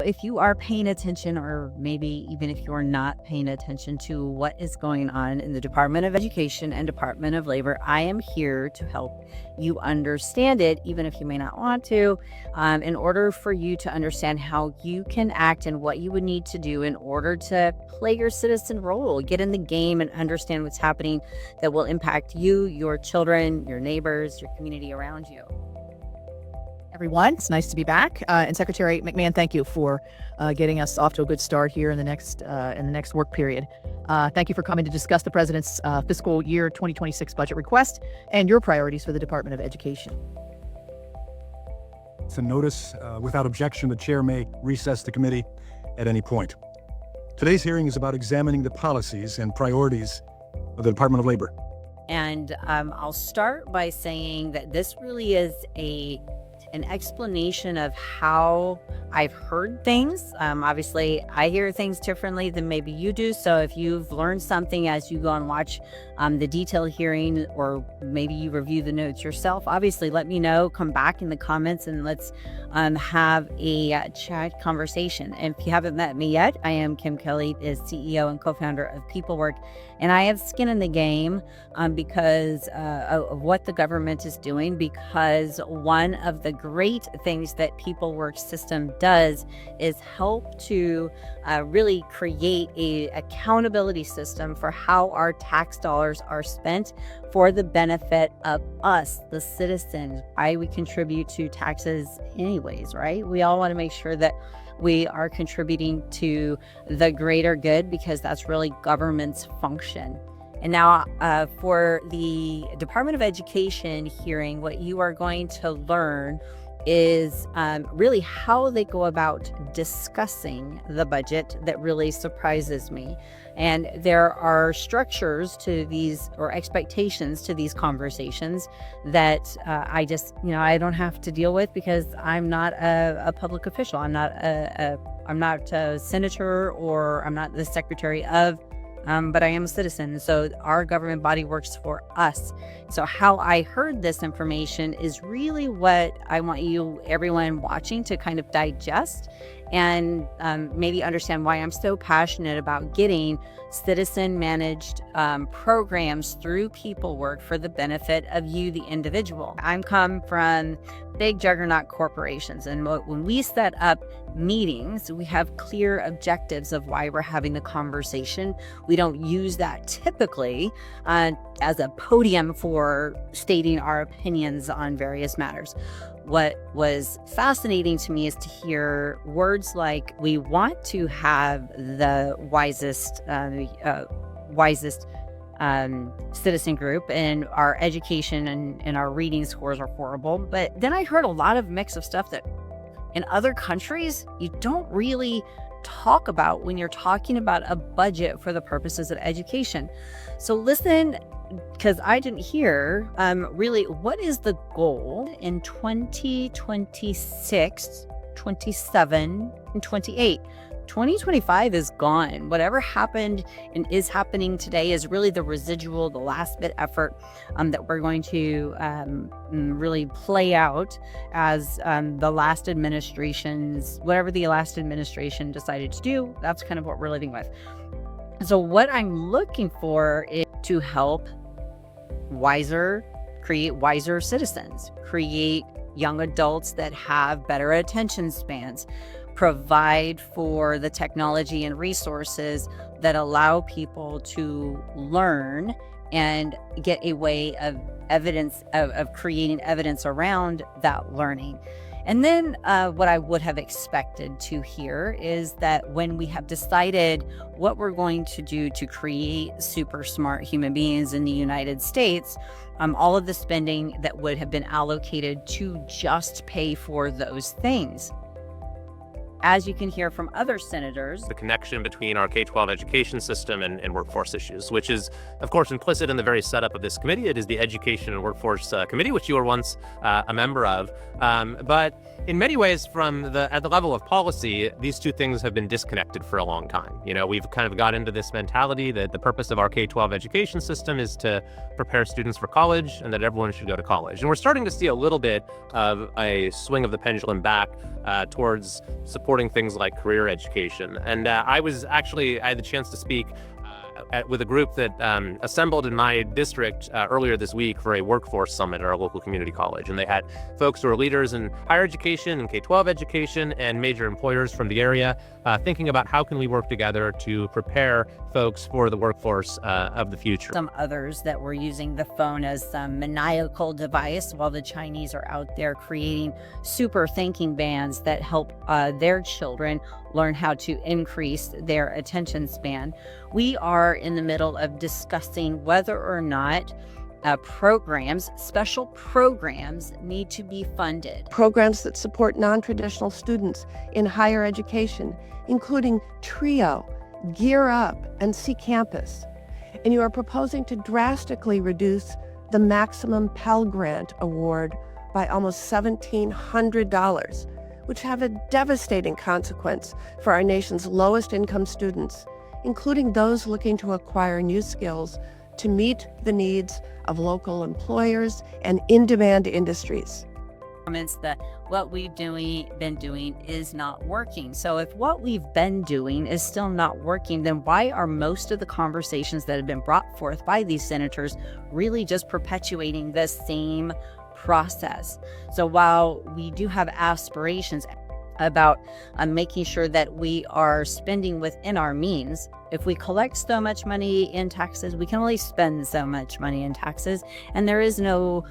if you are paying attention, or maybe even if you're not paying attention to what is going on in the Department of Education and Department of Labor, I am here to help you understand it, even if you may not want to, in order for you to understand how you can act and what you would need to do in order to play your citizen role, get in the game and understand what's happening that will impact you, your children, your neighbors, your community around you. Everyone, it's nice to be back. And Secretary McMahon, thank you for getting us off to a good start here in the next work period. Thank you for coming to discuss the President's fiscal year 2026 budget request and your priorities for the Department of Education. It's a notice. Without objection, the chair may recess the committee at any point. Today's hearing is about examining the policies and priorities of the Department of Labor. And I'll start by saying that this really is an explanation of how I've heard things. Obviously, I hear things differently than maybe you do. So if you've learned something as you go and watch the detailed hearing, or maybe you review the notes yourself, obviously let me know. Come back in the comments and let's have a chat conversation. And if you haven't met me yet, I am Kim Kelly, is CEO and co-founder of PeopleWork, and I have skin in the game because of what the government is doing, because one of the great things that PeopleWork system does is help to really create a accountability system for how our tax dollars are spent for the benefit of us, the citizens. Why we contribute to taxes anyways, right? We all want to make sure that we are contributing to the greater good, because that's really government's function. And now for the Department of Education hearing, what you are going to learn is really how they go about discussing the budget that really surprises me. And there are structures to these, or expectations to these conversations, that I just, I don't have to deal with, because I'm not a public official. I'm not a senator, or I'm not the secretary of, but I am a citizen. So our government body works for us. So how I heard this information is really what I want you, everyone watching, to kind of digest and maybe understand why I'm so passionate about getting citizen-managed programs through PeopleWork for the benefit of you, the individual. I'm come from big juggernaut corporations, and when we set up meetings, we have clear objectives of why we're having the conversation. We don't use that typically as a podium for stating our opinions on various matters. What was fascinating to me is to hear words like, we want to have the wisest citizen group, and our education and our reading scores are horrible. But then I heard a lot of mix of stuff that in other countries you don't really talk about when you're talking about a budget for the purposes of education. So listen, because I didn't hear really what is the goal in 2026, 27, and 28. 2025 is gone. Whatever happened and is happening today is really the residual, the last bit effort that we're going to really play out as the last administration's, whatever the last administration decided to do, that's kind of what we're living with. So what I'm looking for is to help create wiser citizens, create young adults that have better attention spans, provide for the technology and resources that allow people to learn and get a way of evidence, of creating evidence around that learning. And then what I would have expected to hear is that when we have decided what we're going to do to create super smart human beings in the United States, all of the spending that would have been allocated to just pay for those things. As you can hear from other senators, the connection between our K-12 education system and workforce issues, which is, of course, implicit in the very setup of this committee. It is the Education and Workforce Committee, which you were once a member of. But in many ways, at the level of policy, these two things have been disconnected for a long time. We've kind of got into this mentality that the purpose of our K-12 education system is to prepare students for college, and that everyone should go to college. And we're starting to see a little bit of a swing of the pendulum back towards support supporting things like career education. And I had the chance to speak with a group that assembled in my district earlier this week for a workforce summit at our local community college. And they had folks who are leaders in higher education and K-12 education and major employers from the area thinking about how can we work together to prepare folks for the workforce of the future. Some others that were using the phone as some maniacal device, while the Chinese are out there creating super thinking bands that help their children learn how to increase their attention span. We are in the middle of discussing whether or not special programs need to be funded. Programs that support non-traditional students in higher education, including TRIO, Gear Up, and See Campus. And you are proposing to drastically reduce the maximum Pell Grant award by almost $1,700, which have a devastating consequence for our nation's lowest income students, including those looking to acquire new skills to meet the needs of local employers and in-demand industries. That what we've been doing is not working. So if what we've been doing is still not working, then why are most of the conversations that have been brought forth by these senators really just perpetuating the same process? So while we do have aspirations about making sure that we are spending within our means, if we collect so much money in taxes, we can only spend so much money in taxes, and there is no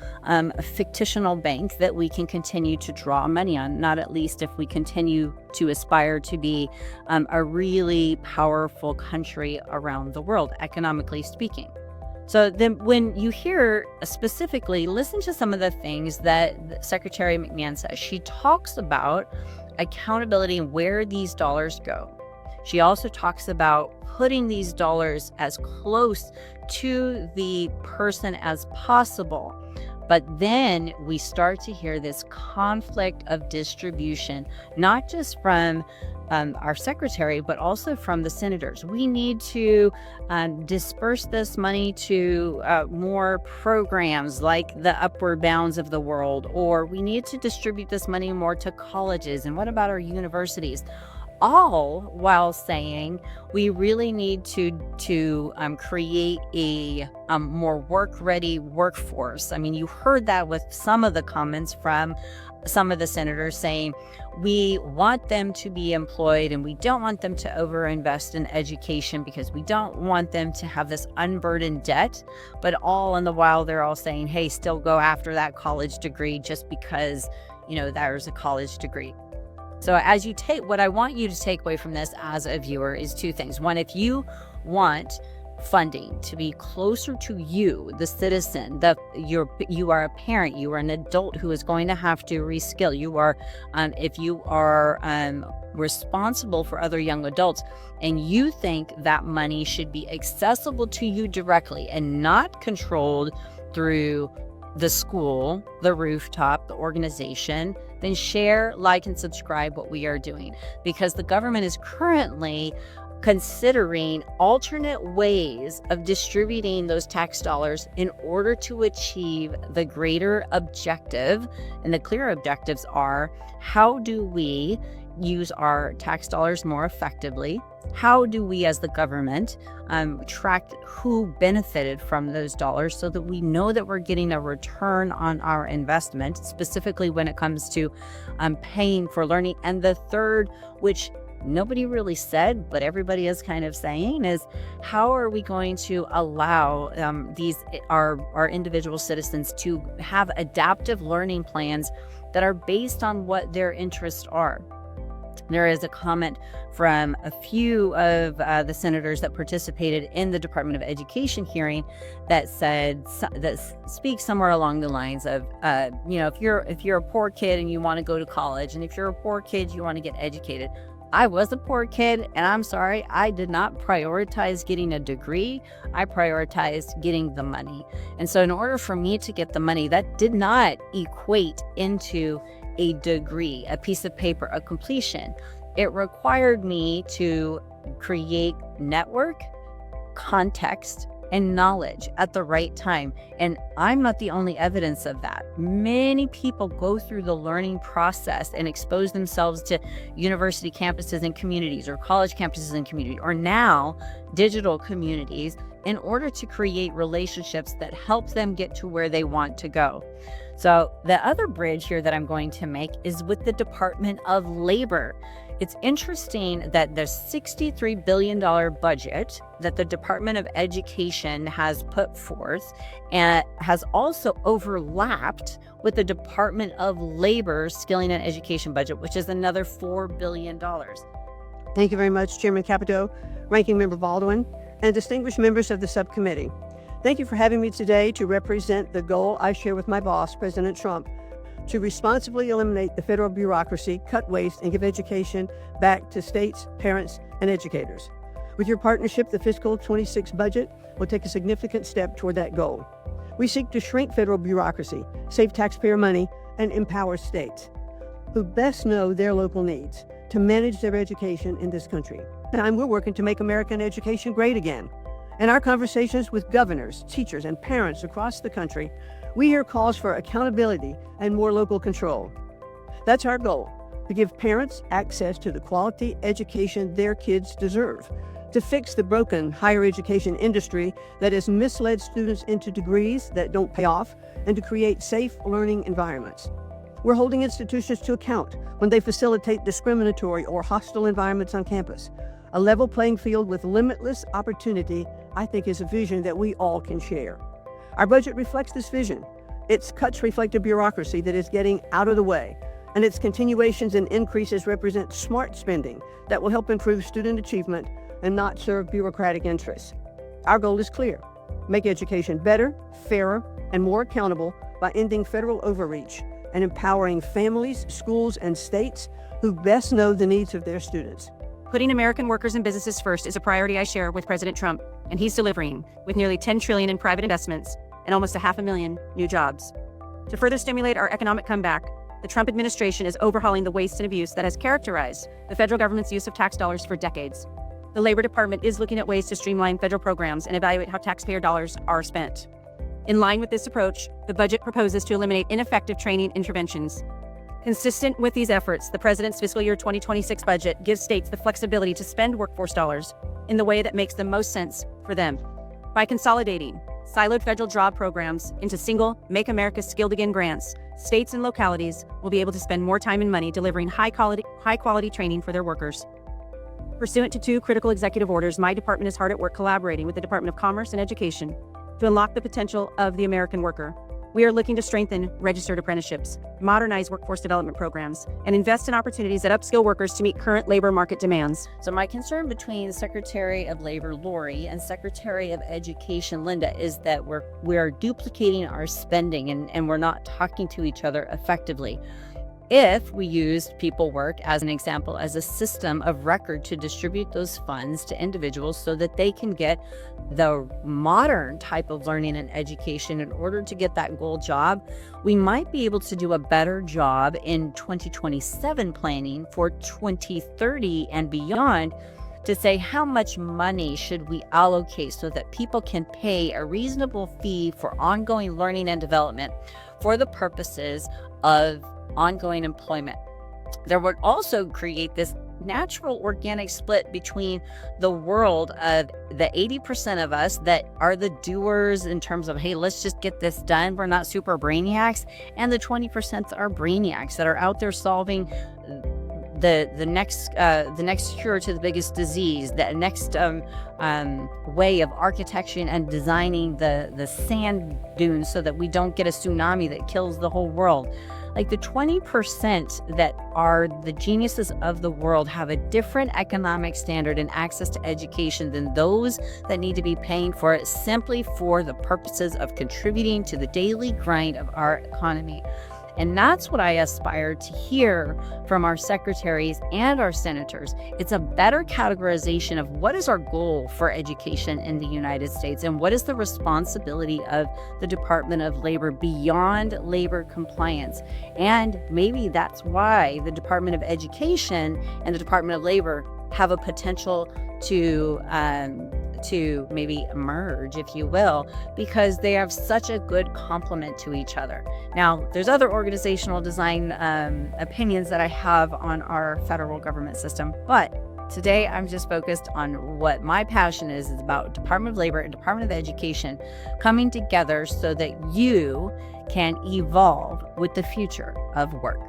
fictional bank that we can continue to draw money on, not at least if we continue to aspire to be a really powerful country around the world, economically speaking. So then when you hear specifically, listen to some of the things that Secretary McMahon says. She talks about accountability and where these dollars go. She also talks about putting these dollars as close to the person as possible. But then we start to hear this conflict of distribution, not just from our secretary, but also from the senators. We need to disperse this money to more programs like the Upward Bounds of the world, or we need to distribute this money more to colleges. And what about our universities? All while saying we really need to create a more work-ready workforce. I mean, you heard that with some of the comments from some of the senators saying we want them to be employed and we don't want them to overinvest in education because we don't want them to have this unburdened debt, but all in the while they're all saying, hey, still go after that college degree just because, there's a college degree. So what I want you to take away from this as a viewer is two things. One, if you want funding to be closer to you, the citizen, you are a parent, you are an adult who is going to have to reskill. You are, if you are responsible for other young adults, and you think that money should be accessible to you directly and not controlled through the school, the rooftop, the organization, then share, like, and subscribe what we are doing, because the government is currently considering alternate ways of distributing those tax dollars in order to achieve the greater objective. And the clear objectives are, how do we use our tax dollars more effectively? How do we as the government track who benefited from those dollars so that we know that we're getting a return on our investment, specifically when it comes to paying for learning? And the third, which nobody really said, but everybody is kind of saying, is how are we going to allow our individual citizens to have adaptive learning plans that are based on what their interests are? There is a comment from a few of the senators that participated in the Department of Education hearing that speaks somewhere along the lines of, if you're a poor kid and you want to go to college, and if you're a poor kid, you want to get educated. I was a poor kid, and I'm sorry, I did not prioritize getting a degree. I prioritized getting the money. And so in order for me to get the money, that did not equate into a degree, a piece of paper, a completion. It required me to create network, context, and knowledge at the right time. And I'm not the only evidence of that. Many people go through the learning process and expose themselves to university campuses and communities, or college campuses and communities, or now digital communities, in order to create relationships that help them get to where they want to go. So the other bridge here that I'm going to make is with the Department of Labor. It's interesting that the $63 billion budget that the Department of Education has put forth and has also overlapped with the Department of Labor Skilling and Education budget, which is another $4 billion. Thank you very much, Chairman Capito, Ranking Member Baldwin, and distinguished members of the subcommittee. Thank you for having me today to represent the goal I share with my boss, President Trump, to responsibly eliminate the federal bureaucracy, cut waste, and give education back to states, parents, and educators. With your partnership, the fiscal 26 budget will take a significant step toward that goal. We seek to shrink federal bureaucracy, save taxpayer money, and empower states, who best know their local needs, to manage their education in this country. And we're working to make American education great again. In our conversations with governors, teachers, and parents across the country, we hear calls for accountability and more local control. That's our goal, to give parents access to the quality education their kids deserve, to fix the broken higher education industry that has misled students into degrees that don't pay off, and to create safe learning environments. We're holding institutions to account when they facilitate discriminatory or hostile environments on campus. A level playing field with limitless opportunity, I think, is a vision that we all can share. Our budget reflects this vision. Its cuts reflect a bureaucracy that is getting out of the way, and its continuations and increases represent smart spending that will help improve student achievement and not serve bureaucratic interests. Our goal is clear: make education better, fairer, and more accountable by ending federal overreach and empowering families, schools, and states who best know the needs of their students. Putting American workers and businesses first is a priority I share with President Trump, and he's delivering with nearly $10 trillion in private investments and almost 500,000 new jobs. To further stimulate our economic comeback, the Trump administration is overhauling the waste and abuse that has characterized the federal government's use of tax dollars for decades. The Labor Department is looking at ways to streamline federal programs and evaluate how taxpayer dollars are spent. In line with this approach, the budget proposes to eliminate ineffective training interventions. Consistent with these efforts, the President's fiscal year 2026 budget gives states the flexibility to spend workforce dollars in the way that makes the most sense for them. By consolidating siloed federal job programs into single Make America Skilled Again grants, states and localities will be able to spend more time and money delivering high quality training for their workers. Pursuant to 2 critical executive orders, my department is hard at work collaborating with the Department of Commerce and Education to unlock the potential of the American worker. We are looking to strengthen registered apprenticeships, modernize workforce development programs, and invest in opportunities that upskill workers to meet current labor market demands. So my concern between Secretary of Labor Lori and Secretary of Education Linda is that we're duplicating our spending and we're not talking to each other effectively. If we used people work as an example, as a system of record to distribute those funds to individuals so that they can get the modern type of learning and education in order to get that goal job, we might be able to do a better job in 2027 planning for 2030 and beyond to say how much money should we allocate so that people can pay a reasonable fee for ongoing learning and development for the purposes of ongoing employment. There would also create this natural organic split between the world of the 80% of us that are the doers in terms of, hey, let's just get this done, we're not super brainiacs, and the 20% that are brainiacs that are out there solving the next cure to the biggest disease, the next way of architecting and designing the sand dunes so that we don't get a tsunami that kills the whole world. Like the 20% that are the geniuses of the world have a different economic standard and access to education than those that need to be paying for it simply for the purposes of contributing to the daily grind of our economy. And that's what I aspire to hear from our secretaries and our senators. It's a better categorization of what is our goal for education in the United States and what is the responsibility of the Department of Labor beyond labor compliance. And maybe that's why the Department of Education and the Department of Labor have a potential to to maybe merge, if you will, because they have such a good complement to each other. Now, there's other organizational design opinions that I have on our federal government system, but today I'm just focused on what my passion is about Department of Labor and Department of Education coming together so that you can evolve with the future of work.